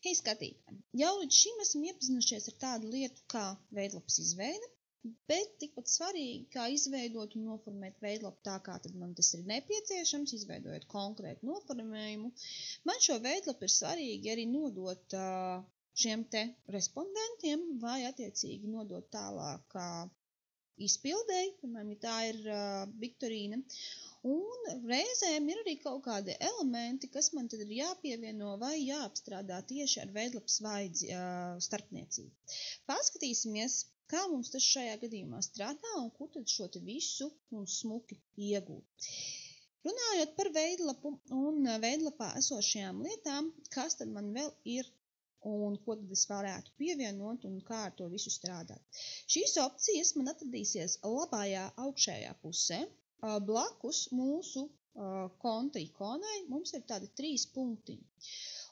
Hei skatītāji, jau līdz šim esam iepazinušies ar tādu lietu kā veidlapas izveide, bet tikpat svarīgi, kā izveidot un noformēt veidlapu tā, kā tad man tas ir nepieciešams, izveidojot konkrētu noformējumu. Man šo veidlapu ir svarīgi arī nodot šiem te respondentiem vai attiecīgi nodot tālāk izpildēji, piemēram, ja tā ir Viktorīna. Un reizēm ir arī kaut kādi elementi, kas man tad ir jāpievieno vai jāapstrādā tieši ar veidlapas vaidzi starpniecību. Paskatīsimies, kā mums tas šajā gadījumā strādā un kur tad šo te visu mums smuki iegūt. Runājot par veidlapu un veidlapā esošajām lietām, kas tad man vēl ir un ko tad es varētu pievienot un kā ar to visu strādāt. Šīs opcijas man atradīsies labājā augšējā pusē. Blakus mūsu konta ikonai mums ir tādi 3 punktiņi.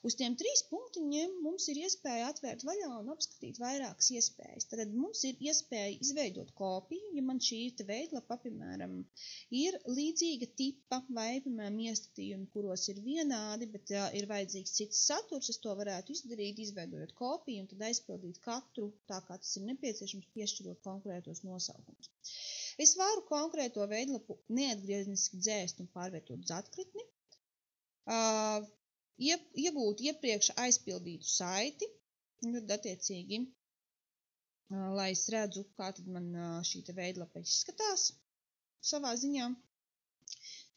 Uz tiem 3 punktiņiem mums ir iespēja atvērt vaļā un apskatīt vairākas iespējas. Tad mums ir iespēja izveidot kopiju, ja man šī veidlapa, piemēram, ir līdzīga tipa vai, piemēram, iestatījumi, kuros ir vienādi, bet ir vajadzīgs cits saturs, es to varētu izdarīt, izveidojot kopiju un tad aizpildīt katru tā, kā tas ir nepieciešams, piešķirot konkrētos nosaukumus. Es varu konkrēto veidlapu neatgriezniski dzēst un pārvietot uz atkritni, iegūt iepriekš aizpildītu saiti, un tad attiecīgi, lai es redzu, kā tad man šī veidlapa izskatās savā ziņā.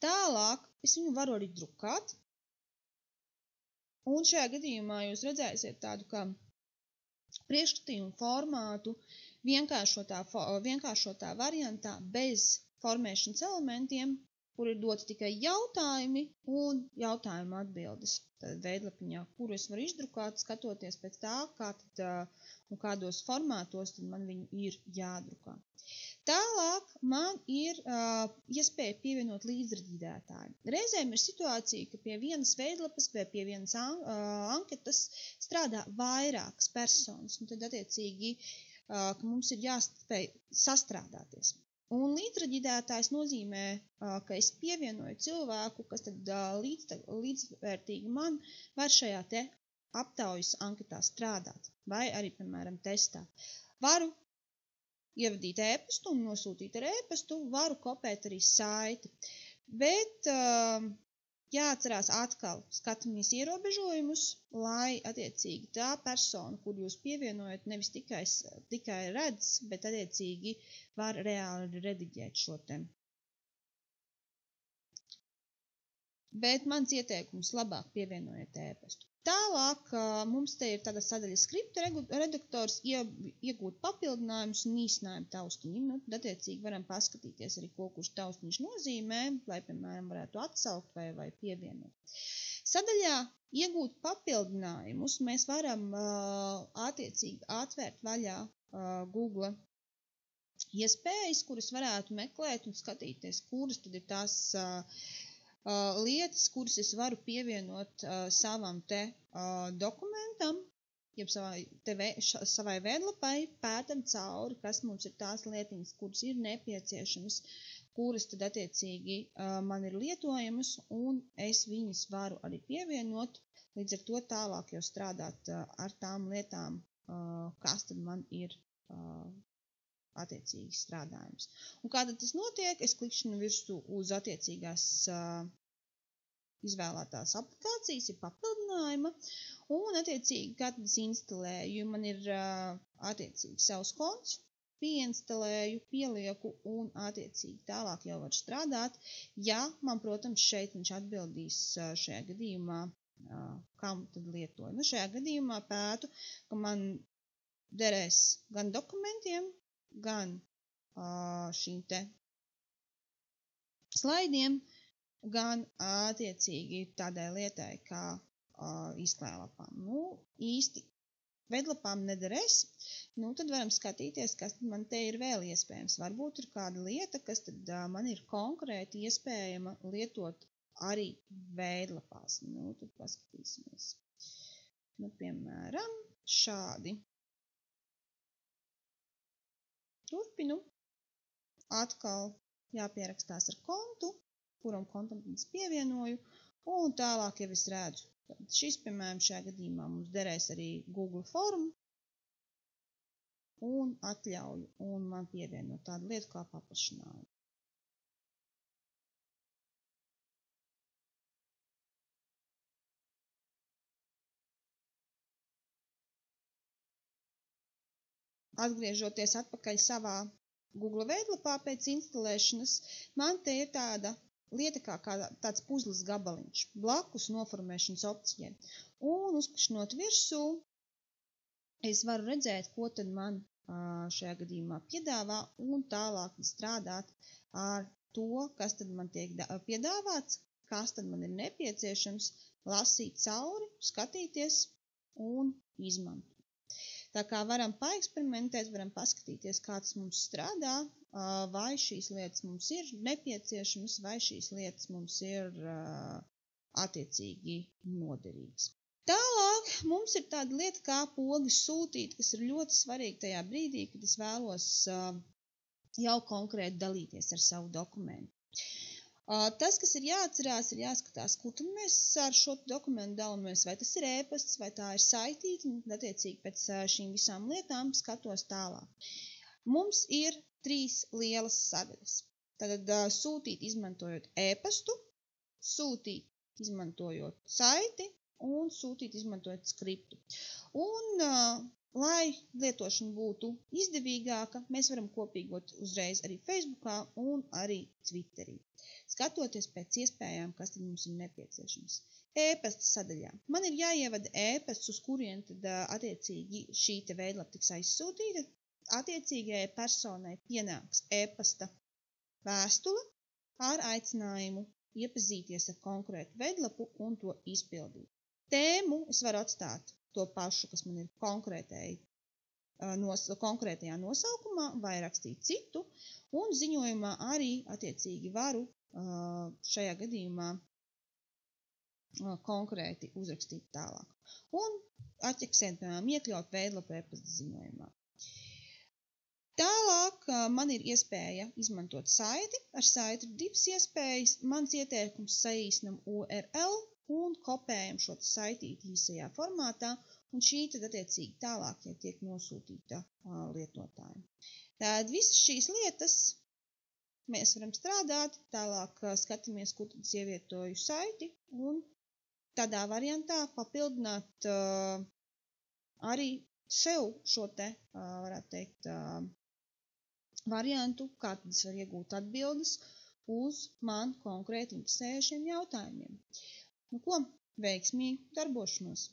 Tālāk es viņu varu arī drukāt, un šajā gadījumā jūs redzēsiet tādu kā priekšskatījumu formātu, vienkāršotā variantā bez formēšanas elementiem, kur ir doti tikai jautājumi un jautājumu atbildes veidlapiņā, kuru es varu izdrukāt, skatoties pēc tā, kā tad, un kādos formātos tad man viņu ir jādrukā. Tālāk man ir iespēja pievienot līdzreģidētāju. Reizēm ir situācija, ka pie vienas veidlapas vai pie vienas anketas strādā vairākas personas, un tad attiecīgi ka mums ir jāspēj sastrādāties. Un līdzreģidētājs nozīmē, ka es pievienoju cilvēku, kas tad līdzvērtīgi man var šajā te aptaujas anketā strādāt, vai arī, piemēram, testā. Varu ievadīt e-pastu un nosūtīt ar e-pastu, varu kopēt arī saiti. Bet jāatcerās atkal skatāmies ierobežojumus, lai attiecīgi tā persona, kur jūs pievienojat, nevis tikai redz, bet attiecīgi var reāli rediģēt šo te. Bet mans ieteikums labāk pievienojiet e-pastu. Tālāk mums te ir tāda sadaļa skripta redaktors, iegūt papildinājumus un īsinājumu taustiņu. Nu, tad attiecīgi varam paskatīties arī, ko kurš taustiņš nozīmē, lai, piemēram, varētu atsaukt vai pievienot. Sadaļā iegūt papildinājumus mēs varam attiecīgi atvērt vaļā Google iespējas, kuras varētu meklēt un skatīties, kuras tad ir tās lietas, kuras es varu pievienot savam te dokumentam, jeb savai veidlapai, pētam cauri, kas mums ir tās lietiņas, kuras ir nepieciešamas, kuras tad attiecīgi man ir lietojamas, un es viņas varu arī pievienot, līdz ar to tālāk jau strādāt ar tām lietām, kas tad man ir attiecīgi strādājums. Un kā tad tas notiek? Es klikšķinu virsū uz attiecīgās izvēlētās aplikācijas, ir papildinājuma, un attiecīgi, kā tad es instalēju, man ir attiecīgi savs konts, pieinstalēju, pielieku un attiecīgi tālāk jau var strādāt, ja man, protams, šeit viņš atbildīs šajā gadījumā, kam tad lietoju. Nu, šajā gadījumā pētu, ka man derēs gan dokumentiem, gan šīm te slaidiem, gan attiecīgi tādai lietai kā izklēlapām. Nu, īsti veidlapām nederēs, nu, tad varam skatīties, kas tad man te ir vēl iespējams. Varbūt ir kāda lieta, kas tad man ir konkrēti iespējama lietot arī veidlapās. Nu, tad paskatīsimies. Nu, piemēram, šādi. Turpinu. Atkal jāpierakstās ar kontu, kuram kontam es pievienoju, un tālāk jau es redzu Tad šis, piemēram, šajā gadījumā mums derēs arī Google formu un atļauju, un man pievieno tādu lietu kā paplašinājumu. Atgriežoties atpakaļ savā Google veidlapā pēc instalēšanas, man te ir tāda lieta kā tāds puzles gabaliņš blakus noformēšanas opcijai. Un uzklikšķinot virsū, es varu redzēt, ko tad man šajā gadījumā piedāvā un tālāk strādāt ar to, kas tad man tiek piedāvāts, kas tad man ir nepieciešams lasīt cauri, skatīties un izmantot. Tā kā varam paeksperimentēt, varam paskatīties, kā tas mums strādā, vai šīs lietas mums ir nepieciešamas, vai šīs lietas mums ir attiecīgi noderīgas. Tālāk mums ir tāda lieta kā pogas sūtīt, kas ir ļoti svarīga tajā brīdī, kad es vēlos jau konkrēti dalīties ar savu dokumentu. Tas, kas ir jāatcerās, ir jāskatās, kur tad mēs ar šo dokumentu dalāmies, vai tas ir e-pasts, vai tā ir saitīte, un attiecīgi pēc šīm visām lietām skatos tālāk. Mums ir 3 lielas sadaļas. Tad sūtīt izmantojot e-pastu, sūtīt izmantojot saiti un sūtīt izmantojot skriptu. Un, lai lietošana būtu izdevīgāka, mēs varam kopīgot uzreiz arī Facebookā un arī Twitterī. Skatoties pēc iespējām, kas tad mums ir nepieciešams. E-pasta sadaļā. Man ir jāievada e-pasts, uz kurien tad attiecīgi šī te veidlapa tiks aizsūtīta. Attiecīgajai personai pienāks e-pasta vēstule ar aicinājumu iepazīties ar konkrētu veidlapu un to izpildīt. Tēmu es varu atstāt to pašu, kas man ir konkrētajā nosaukumā, vai rakstīt citu, un ziņojumā arī attiecīgi varu šajā gadījumā konkrēti uzrakstīt tālāk. Un atķeksēt, piemēram, iekļaut veidlapu e-pasta ziņojumā. Tālāk man ir iespēja izmantot saiti. Ar saiti ir 2 iespējas. Mans ieteikums saīsinam URL un kopējam šo saitīti īsajā formātā, un šī tad attiecīgi tālāk jau tiek nosūtīta lietotājiem. Tātad visas šīs lietas mēs varam strādāt, tālāk skatāmies, kur tad ievietoju saiti, un tādā variantā papildināt arī sev šo te, varētu teikt, variantu, kā tad es varu iegūt atbildes uz man konkrēti interesējušiem jautājumiem. Nu ko, veiksmīgi darbošanos!